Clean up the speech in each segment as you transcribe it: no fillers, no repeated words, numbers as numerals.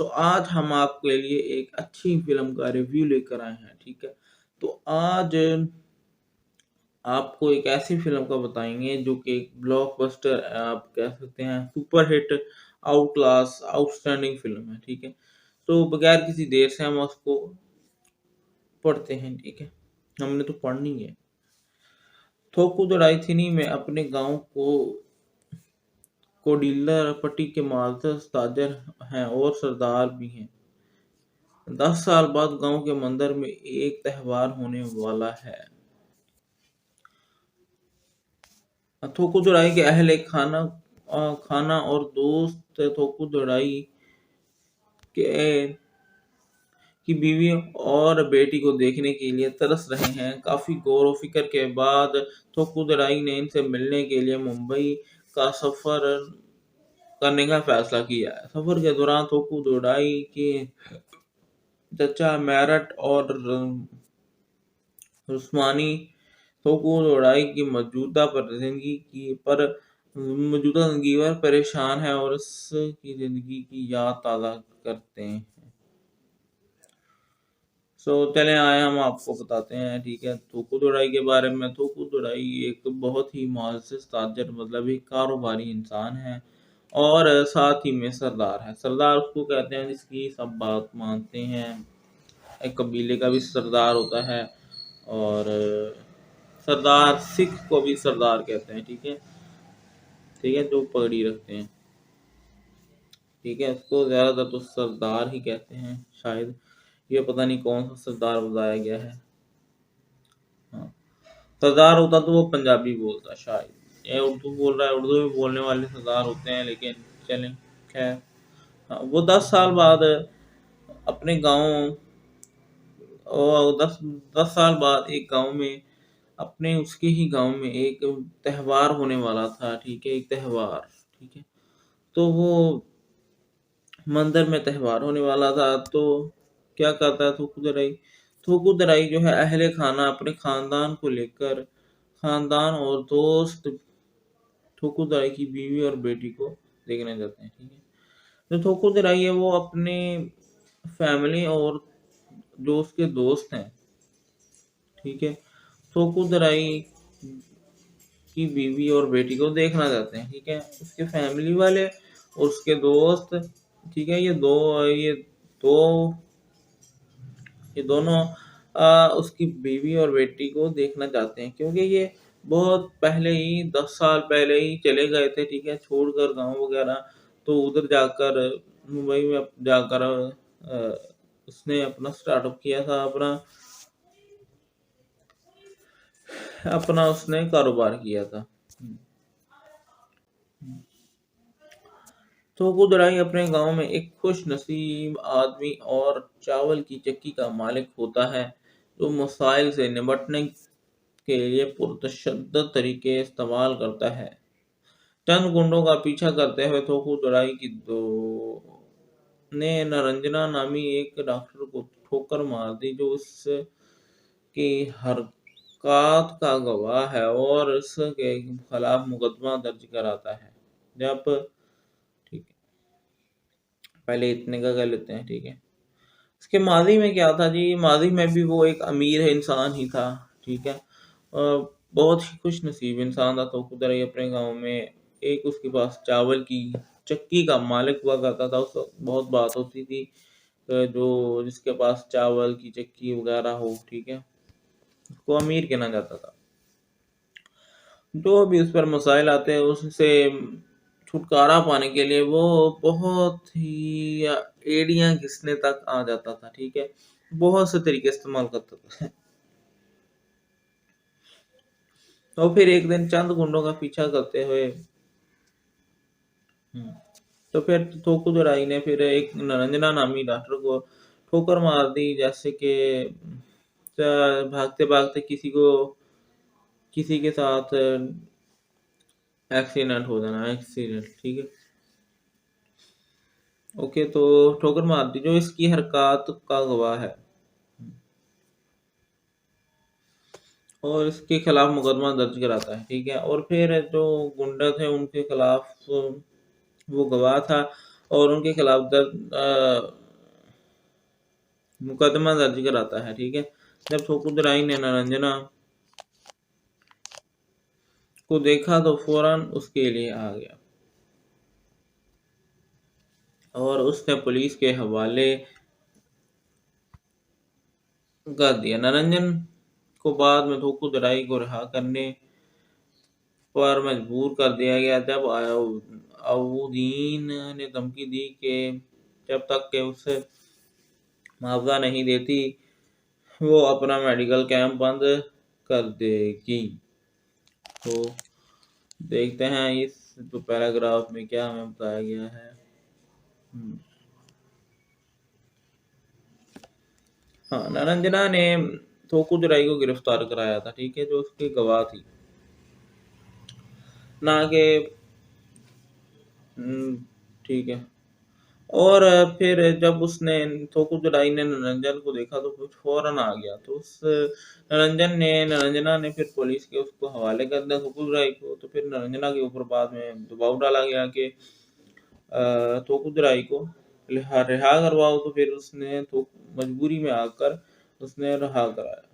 तो आज हम आपके लिए एक अच्छी फ़िल्म का रिव्यू लेकर आए हैं, ठीक है? तो आज आपको एक ऐसी फ़िल्म का बताएँगे जो कि एक ब्लॉकबस्टर आप कह सकते हैं, super hit, out outstanding film है, ठीक है? तो बगैर किसी देर से हम उसको पढ़ते हैं, ठीक है? हमने तो पढ़नी है। थोकुदराई में अपने गाँव को डीलर पट्टी के मार्कस ताजर हैं और सरदार भी हैं। 10 साल बाद गांव के मंदिर में एक त्योहार होने वाला है। थोकुदुराई के अहले खाना और दोस्त थोकुदुराई के की बीवी और बेटी को देखने के लिए तरस रहे हैं। काफी गौर व फिक्र के बाद थोकुदुराई ने इनसे मिलने के लिए मुंबई का सफर करने का फैसला किया। सफर के दौरान थोकुदुराई के चचा मैरट और उस्मानी थोकुदोराई की मौजूदा ज़िंदगी पर परेशान है और उसकी ज़िंदगी की याद ताज़ा करते हैं। चलें आए हम आपको बताते हैं, ठीक है? थोकुदोराई के बारे में। थोकुदोराई एक बहुत ही मुअज़्ज़ज़ ताजर मतलब एक कारोबारी इंसान है और साथ ही में सरदार है। सरदार उसको कहते हैं जिसकी सब बात मानते हैं। एक कबीले का भी सरदार होता है और सरदार सिख को भी सरदार कहते हैं, ठीक है? ठीक है, जो पगड़ी रखते हैं, ठीक है? उसको ज़्यादातर तो सरदार ही कहते हैं शायद। ये पता नहीं कौन सा सरदार बताया गया है। हाँ, सरदार होता तो वो पंजाबी बोलता शायद। ये उर्दू बोल रहा है, उर्दू में बोलने वाले सरदार होते हैं, लेकिन चलें खैर। हाँ, वो 10 साल बाद अपने गाँव और 10 साल बाद एक गाँव में अपने उसके ही गाँव में एक त्योहार होने वाला था, ठीक है? एक त्योहार, ठीक है? तो वो मंदिर में त्योहार होने वाला था, तो क्या करता है थोकुदराई? थोकुदराई जो है अहले खाना अपने खानदान और दोस्त थोकुदराई की बीवी और बेटी को देखने जाते हैं, ठीक है? जो थोकुदराई है वो अपने फैमिली और जो उसके दोस्त हैं, ठीक है? थोकुदराई की बीवी और बेटी को देखना चाहते हैं, ठीक है? उसके फैमिली वाले और उसके दोस्त, ठीक है? दो ये दोनों उसकी बीवी और बेटी को देखना चाहते हैं, क्योंकि ये बहुत पहले ही 10 साल पहले ही चले गए थे, ठीक है? छोड़कर गाँव वगैरह। तो उधर जाकर मुंबई में जाकर उसने अपना स्टार्टअप किया था, अपना उसने कारोबार किया था। थोकुदराई अपने गांव में एक खुश नसीब आदमी और चावल की चक्की का मालिक होता है, जो मसाइल से निपटने के लिए पुरतशद्दद तरीके इस्तेमाल करता है। चंद गुंडों का पीछा करते हुए थोकुदराई की दो ने नरंजना नामी एक डॉक्टर को ठोकर मार दी, जो उसकी हरकत का गवाह है और उसके खिलाफ मुकदमा दर्ज कराता है। जब ठीक है, पहले इतने का कर लेते हैं, ठीक है? इसके माज़ी में क्या था जी? माज़ी में भी वो एक अमीर इंसान ही था, ठीक है? बहुत ही खुशनसीब इंसान था। तो खुदरा अपने गाँव में एक उसके पास चावल की चक्की का मालिक हुआ करता था। उस वक़्त बहुत बात होती थी जो जिसके पास चावल की चक्की वग़ैरह हो, ठीक है? उसको अमीर गिना जाता था। जो भी उस पर मसाइल आते हैं उससे छुटकारा पाने के लिए वो बहुत ही एड़ियाँ घिसने तक आ जाता था, ठीक है? बहुत से तरीके इस्तेमाल करता था। तो फिर एक दिन चंद गुंडों का पीछा करते हुए तो फिर थोकुदराई ने फिर एक नरंजना नामी डॉक्टर को ठोकर मार दी, जैसे कि भागते-भागते किसी के साथ एक्सीडेंट, ठीक है? ओके, तो ठोकर मार दी जो इसकी हरकत का गवाह है और इसके खिलाफ मुकदमा दर्ज कराता है, ठीक है? और फिर जो गुंडा थे उनके खिलाफ वो गवाह था और उनके खिलाफ मुकदमा दर्ज कराता है। ठीक है, जब थोकुदराई ने निरंजना को देखा तो फौरन उसके लिए आ गया और उसने पुलिस के हवाले कर दिया। निरंजन को बाद में थोकुदराई को रिहा करने पर मजबूर कर दिया गया जब अलाउद्दीन ने धमकी दी कि जब तक कि उसे मुआवजा नहीं देती वो अपना मेडिकल कैंप बंद कर देगी। तो देखते हैं इस तो पैराग्राफ में क्या हमें बताया गया है। हाँ, निरंजना ने थोकुदराई को गिरफ्तार कराया था। ठीक है, जो उसकी गवाह थी, ना कि ठीक है। और फिर जब उसने थोकुदराई ने निरंजन को देखा तो कुछ फौरन आ गया, तो उस निरंजना ने फिर पुलिस के उसको हवाले कर दिया थोकुदराई को। तो फिर निरंजना के ऊपर बाद में दबाव डाला गया कि थोकुदराई को रिहा करवाओ। तो फिर उसने तो मजबूरी में आकर उसने रिहा कराया।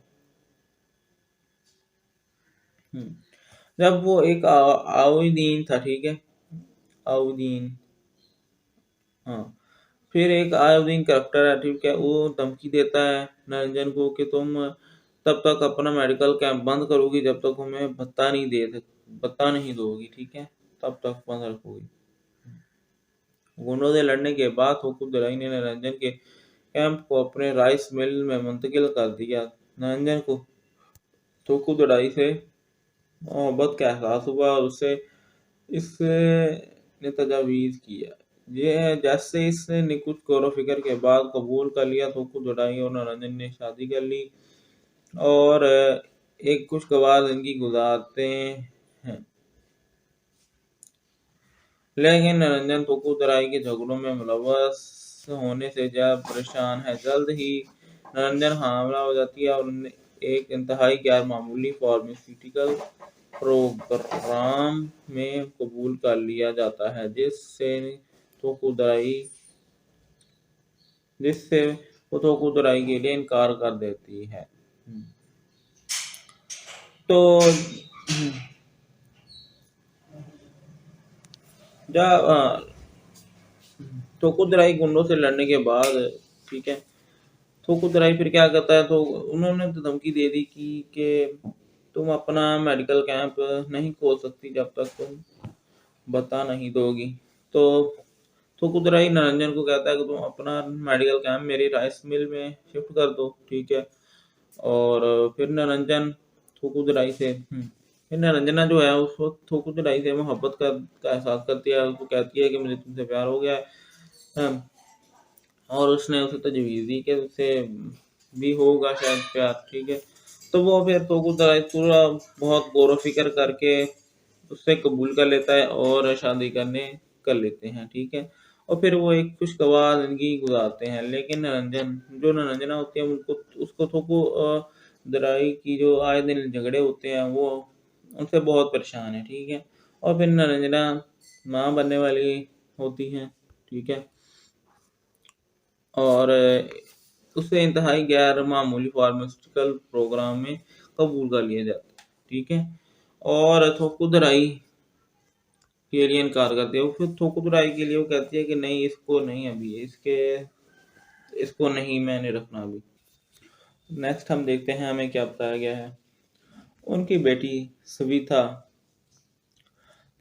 जब वो एक आउद्दीन था, ठीक है, आउद्दीन, हाँ, फिर एक आयुद्दीन करैक्टर है, ठीक है, वो धमकी देता है निरंजन को कि तुम तब तक अपना मेडिकल कैंप बंद करोगी जब तक हमें भत्ता नहीं दोगी। ठीक है, तब तक बंद रखोगी। गुंडों से लड़ने के बाद थोकुदराई ने निरंजन के कैंप को अपने राइस मिल में मुंतकिल कर दिया। निरंजन को थोकुदराई से मोहब्बत का एहसास हुआ और उसे इसने तजावीज़ किया। ये जैसे इसने कुछ गौर फिक्र के बाद कबूल कर लिया थोकुदराई और निरंजन ने शादी कर ली और एक खुशगवार जिंदगी गुजारते हैं। लेकिन निरंजन थोकुदराई के झगड़ों में मुलव्वस होने से ज्यादा परेशान है। जल्द ही निरंजन हामिला हो जाती है और उन्हें एक इंतहाई गैर मामूली फार्मास्यूटिकल प्रोग्राम में कबूल कर लिया जाता है थोकुदराई जिससे वो थोकुदराई के लिए इनकार कर देती है। तो जब थोकुदराई गुंडों से लड़ने के बाद, ठीक है, थोकुदराई फिर क्या करता है, तो उन्होंने तो धमकी दे दी कि तुम अपना मेडिकल कैंप नहीं खोल सकती जब तक तुम बता नहीं दोगी। तो थोकुदराई निरंजन को कहता है कि तुम अपना मेडिकल कैंप मेरी राइस मिल में शिफ्ट कर दो। ठीक है, और फिर निरंजन थोकुदराई से फिर निरंजना जो है उस वक्त थोकुदराई से मोहब्बत का एहसास करती है। उसको कहती है कि मुझे तुमसे प्यार हो गया है, और उसने उसे तजवीज़ दी कि उसे भी होगा शायद प्यार। ठीक है, तो वो फिर थोकुदराई पूरा बहुत गौर व फिक्र करके उससे कबूल कर लेता है और शादी कर लेते हैं। ठीक है, और फिर वो एक खुशगवार जिंदगी गुजारते हैं। लेकिन निरंजना होती है उनको उसको थोकुदराई की जो आए दिन झगड़े होते हैं वो उनसे बहुत परेशान है। ठीक है, और फिर निरंजना माँ बनने वाली होती हैं। ठीक है, और उसे इंतहाई गैर मामूली फार्मास्यूटिकल प्रोग्राम में कबूल कर लिया जाता है। ठीक है, और थोकुदराई के लिए इनकार करती है। वो फिर थोकुदराई के लिए वो कहती है कि नहीं, इसको नहीं, अभी इसको नहीं मैंने रखना अभी। नेक्स्ट हम देखते हैं हमें क्या बताया गया है। उनकी बेटी सविता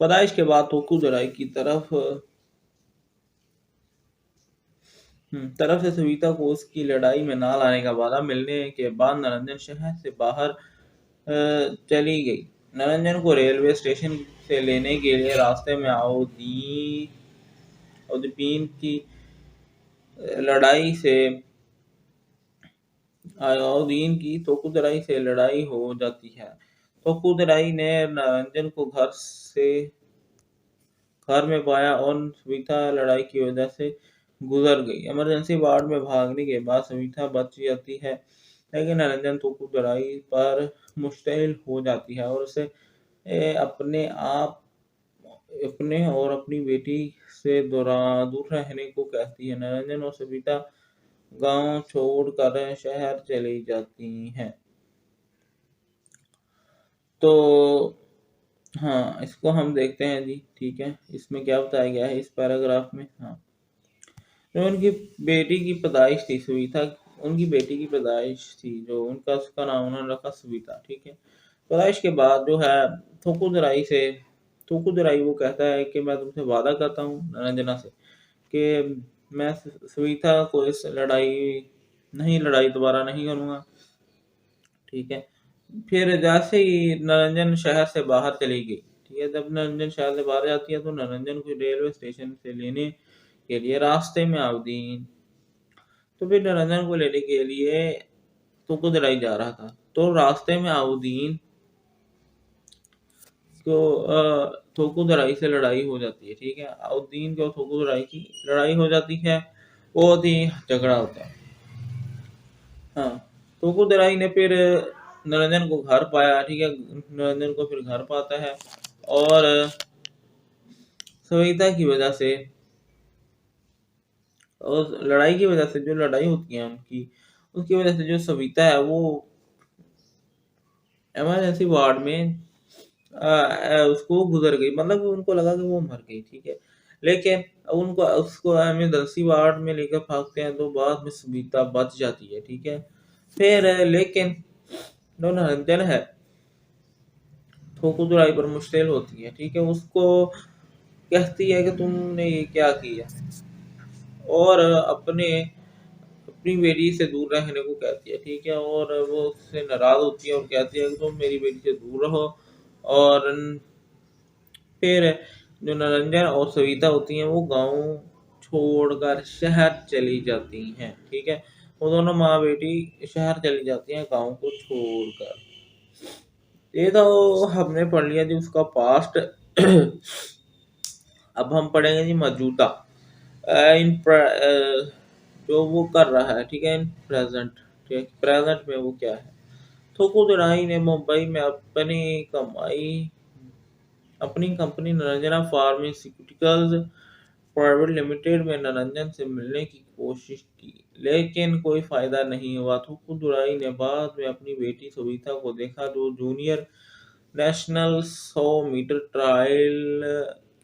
पैदाइश के बाद थोकुदराई की तरफ से सविता को उसकी लड़ाई में ना लाने का वादा मिलने के बाद निरंजन शहर से बाहर चली गई। निरंजन को रेलवे स्टेशन से लेने के लिए रास्ते में अलाउद्दीन की लड़ाई से अलाउद्दीन की थोकुदराई से लड़ाई हो जाती है। थोकुदराई ने निरंजन को घर में पाया और सविता लड़ाई की वजह से गुजर गई। इमरजेंसी वार्ड में भागने के बाद सविता बच जाती है, लेकिन निरंजन थोकुदराई पर मुश्तइल हो जाती है और उसे अपने आप अपने और अपनी बेटी से दूर रहने को कहती है। निरंजन और सविता गांव छोड़कर शहर चली जाती हैं। तो हाँ, इसको हम देखते हैं जी, ठीक है। इसमें क्या बताया गया है इस पैराग्राफ में? हाँ, जो उनकी बेटी की पैदाइश थी सुविता, उनकी बेटी की पैदाइश थी, जो उनका उसका नाम उन्होंने रखा सुविता, ठीक है। पैदाइश के बाद जो है थोकुदराई वो कहता है कि मैं तुमसे वादा करता हूँ निरंजना से कि मैं सुविता को इस लड़ाई दोबारा नहीं करूँगा, ठीक है। फिर जैसे ही निरंजन शहर से बाहर चली गई, ठीक है, जब निरंजन शहर से बाहर जाती है तो निरंजन को रेलवे स्टेशन से लेने के लिए रास्ते में अवदीन, तो फिर निरंजन को लेने के लिए तुकुदराई जा रहा था, तो रास्ते में अवदीन को थोकुदराई से लड़ाई हो जाती है, ठीक है। अवदीन को थोकुदराई की लड़ाई हो जाती है, बहुत ही झगड़ा होता है। हाँ, थोकुदराई ने फिर निरंजन को घर पाया, ठीक है। निरंजन को फिर घर पाता है और सविता की वजह से और लड़ाई की वजह से जो लड़ाई होती है उनकी, उसकी वजह से जो सविता है वो इमरजेंसी वार्ड में उसको गुजर गई, मतलब उनको लगा कि वो मर गई, ठीक है। लेकिन उनको उसको इमरजेंसी वार्ड में लेकर भागते हैं तो बाद में सविता बच जाती है, ठीक है। फिर लेकिन जो निरंजन है थोकुदुराई पर मुश्किल होती है, ठीक है। उसको कहती है कि तुमने ये क्या किया, और अपनी बेटी से दूर रहने को कहती है, ठीक है। और वो उससे नाराज होती है और कहती है कि तुम मेरी बेटी से दूर रहो। और फिर जो निरंजन और सविता होती हैं वो गांव छोड़कर शहर चली जाती हैं, ठीक है। वो दोनों माँ बेटी शहर चली जाती हैं गांव को छोड़कर। ये तो हमने पढ़ लिया जी उसका पास्ट। अब हम पढ़ेंगे जी मौजूदा, इन जो वो कर रहा है, ठीक है, इन प्रेजेंट, ठीक है। प्रेजेंट में वो क्या है? थोकुदराई ने मुंबई में अपनी company Niranjana pharmaceuticals private limited में निरंजन से मिलने की कोशिश की, लेकिन कोई फायदा नहीं हुआ। थोकुदराई ने बाद में अपनी बेटी सविता को देखा, जो जूनियर नेशनल 100 मीटर ट्रायल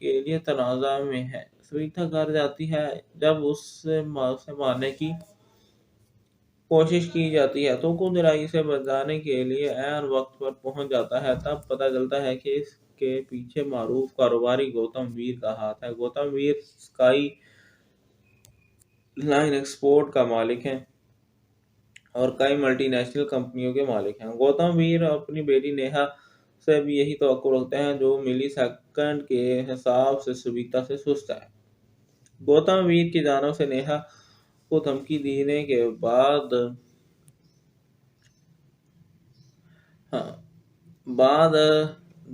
के लिए तनाजा में है। सविता घर जाती है, जब उसे मारने की कोशिश की जाती है तो खुदराई से बचाने के लिए ऐन वक्त पर पहुंच जाता है। तब पता चलता है कि इसके पीछे मारूफ कारोबारी गौतम वीर का हाथ है। गौतम वीर स्काई लाइन एक्सपोर्ट का मालिक है और कई मल्टीनेशनल कंपनियों के मालिक हैं। गौतम वीर अपनी बेटी नेहा से भी यही तवक्को रखते हैं, जो मिली सेकंड के हिसाब से सविता से सुस्त है। गौतम वीर की जानब से नेहा को धमकी देने के बाद हाँ बाद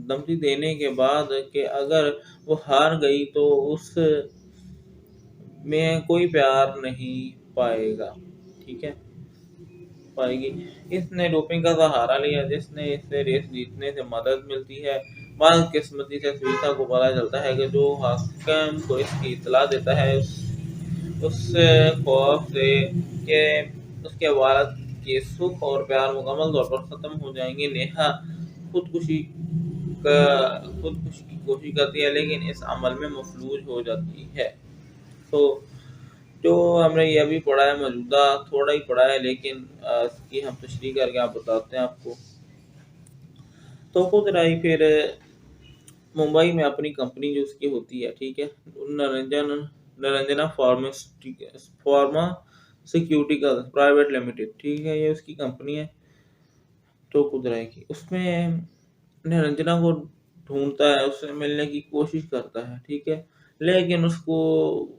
धमकी देने के बाद कि अगर वो हार गई तो उस में कोई प्यार नहीं पाएगा, ठीक है, पाएगी। इसने डोपिंग का सहारा लिया, जिसने इससे रेस जीतने से मदद मिलती है। बदकिस्मती से सुनीता को पता चलता है कि जो हाकिम को इसकी इत्तला देता है उस खौफ से कि उसके वालिद के सुख और प्यार मुकम्मल तौर पर खत्म हो जाएंगे, नेहा खुदकुशी खुदकुशी की कोशिश करती है, लेकिन इस अमल में मफलूज हो जाती है। तो जो हमने ये अभी पढ़ा है मौजूदा, थोड़ा ही पढ़ा है, लेकिन इसकी हम तशरीह करके आप बताते हैं आपको। तो खुद राई फिर मुंबई में अपनी कंपनी जो उसकी होती है, ठीक है, निरंजना फार्मास्यूटिकल प्राइवेट लिमिटेड, ठीक है, ये उसकी कंपनी है। तो कुदराई की उसमें निरंजना को ढूंढता है, उससे मिलने की कोशिश करता है, ठीक है, लेकिन उसको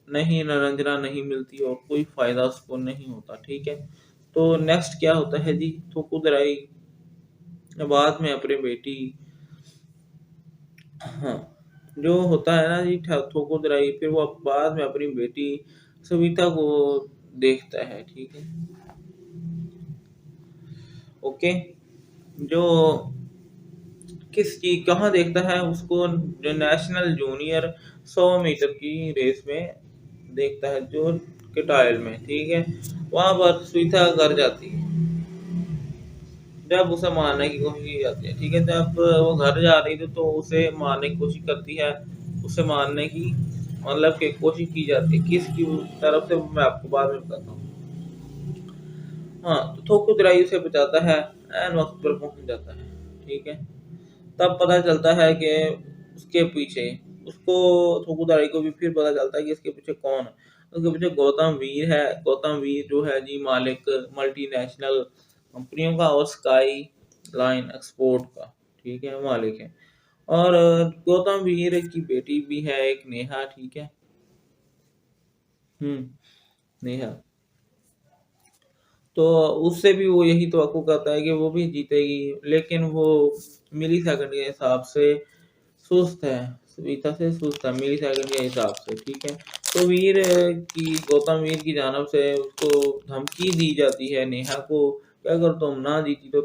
निरंजना नहीं मिलती और कोई फायदा उसको नहीं होता, ठीक है। तो नेक्स्ट क्या होता है जी? तो कुदराई बाद में अपनी बेटी, हाँ, जो होता है ना जी थोकुदराई, फिर वो बाद में अपनी बेटी सविता को देखता है, ठीक है। ओके, जो किस चीज़ कहाँ देखता है उसको, जो नेशनल जूनियर 100 मीटर की रेस में देखता है, जो कि ट्रायल में, ठीक है। वहाँ पर स्विथा कर जाती है, जब उसे मारने की कोशिश की जाती है, ठीक है। जब वो घर जा रही थी तो उसे मारने की कोशिश करती है, उसे मारने की मतलब कि कोशिश की जाती है, किसकी तरफ से मैं आपको बाद में बताता हूँ। हाँ, तो थोकुदराई उसे बचाता है, एन वक्त पर पहुंच जाता है, ठीक है। तब पता चलता है कि उसके पीछे, उसको थोकुदारी को भी फिर पता चलता है कि इसके पीछे कौन है। उसके पीछे गौतम वीर है। गौतम वीर जो है जी मालिक मल्टीनेशनल कंपनियों का और स्काई लाइन एक्सपोर्ट का, ठीक है, मालिक है। और गौतम वीर की बेटी भी है एक, नेहा, ठीक है। नेहा, तो उससे भी वो यही तवक्को करता है कि वो भी जीतेगी, लेकिन वो मिली सेकंड के हिसाब से सुस्त है, सविता से सुस्त है मिली सेकंड के हिसाब से, ठीक है। तो वीर की गौतम वीर की जानब से उसको धमकी दी जाती है नेहा को कि अगर तुम ना जीती तो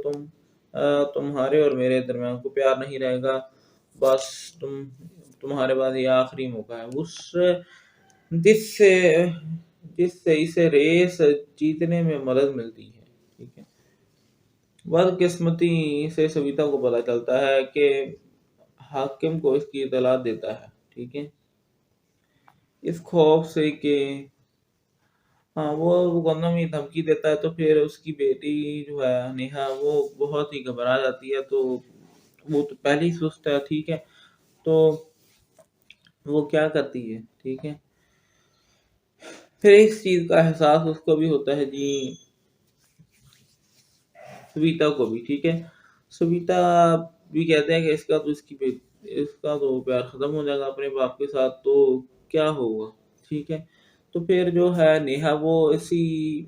तुम्हारे और मेरे दरमियान को प्यार नहीं रहेगा, बस तुम्हारे पास ये आखिरी मौका है। उस जिससे जिससे इसे रेस जीतने में मदद मिलती है, ठीक है। बदकिस्मती से सविता को पता चलता है कि हाकिम को इसकी इत्तला देता है, ठीक है। इस खौफ से कि हाँ, वो गंदम ही धमकी देता है, तो फिर उसकी बेटी जो है नेहा वो बहुत ही घबरा जाती है। तो वो तो पहले ही सुस्त है, ठीक है। तो वो क्या करती है, ठीक है। फिर इस चीज का एहसास उसको भी होता है जी, सविता को भी, ठीक है। सविता भी कहते हैं कि इसका तो प्यार खत्म हो जाएगा अपने बाप के साथ, तो क्या होगा, ठीक है। तो फिर जो है नेहा वो इसी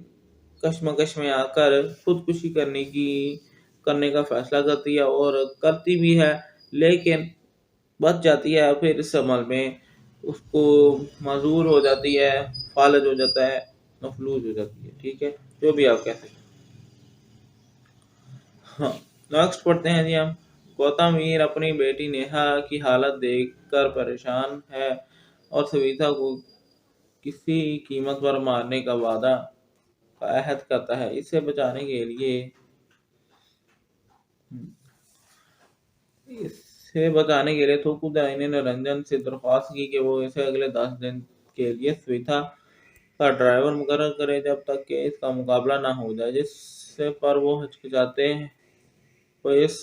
कश्मकश में आकर खुदकुशी करने का फैसला करती है और करती भी है, लेकिन बच जाती है। फिर इस अमल में उसको माजूर हो जाती है, फालज हो जाता है, मफलूज हो जाती है, ठीक है, जो भी आप कह सकते हैं। हाँ, नेक्स्ट पढ़ते हैं जी हम। गौतम वीर अपनी बेटी नेहा की हालत देखकर परेशान है और सविता को किसी कीमत पर मारने का वादा का अहद करता है। इसे बचाने के लिए थोकुदराई ने निरंजन से दरख्वास्त की कि वो इसे अगले 10 दिन के लिए सविता का ड्राइवर मुकर्रर करे, जब तक कि इसका मुकाबला ना हो जाए। जिससे पर वो हिचकिचाते हैं, वो इस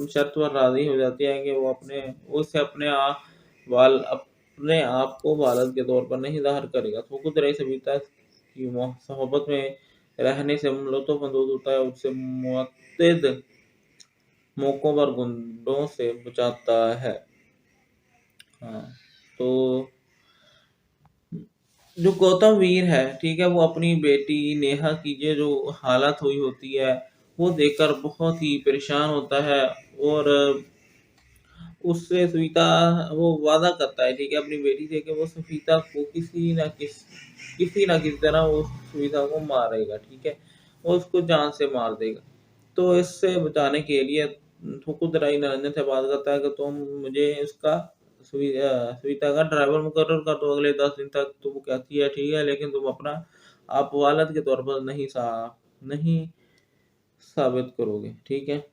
शर्त पर राजी हो जाती है कि वो उसे अपने आप को बालद के तौर पर नहीं ज़ाहिर करेगा। थोकुदराई सविता की सोहबत में रहने से लुत्फ़-अंदोज़ होता है, उससे मुतअद्दिद मौकों पर गुंडों से बचाता है। हाँ, तो जो गौतम वीर है, ठीक है, वो अपनी बेटी नेहा की ये जो हालत हुई होती है, वो देखकर बहुत ही परेशान होता है और उससे सविता वो वादा करता है, ठीक है, अपनी बेटी से कि वो सविता को किसी ना किसी तरह वो सविता को मारेगा, ठीक है, वो उसको जान से मार देगा। तो इससे बचाने के लिए थोकुदराई निरंजन से बात करता है कि तुम मुझे सविता का ड्राइवर मुकर्रर कर दो अगले 10 दिन तक। तो वो कहती है ठीक है, लेकिन तुम अपना आप वालद के तौर पर नहीं साबित करोगे, ठीक है।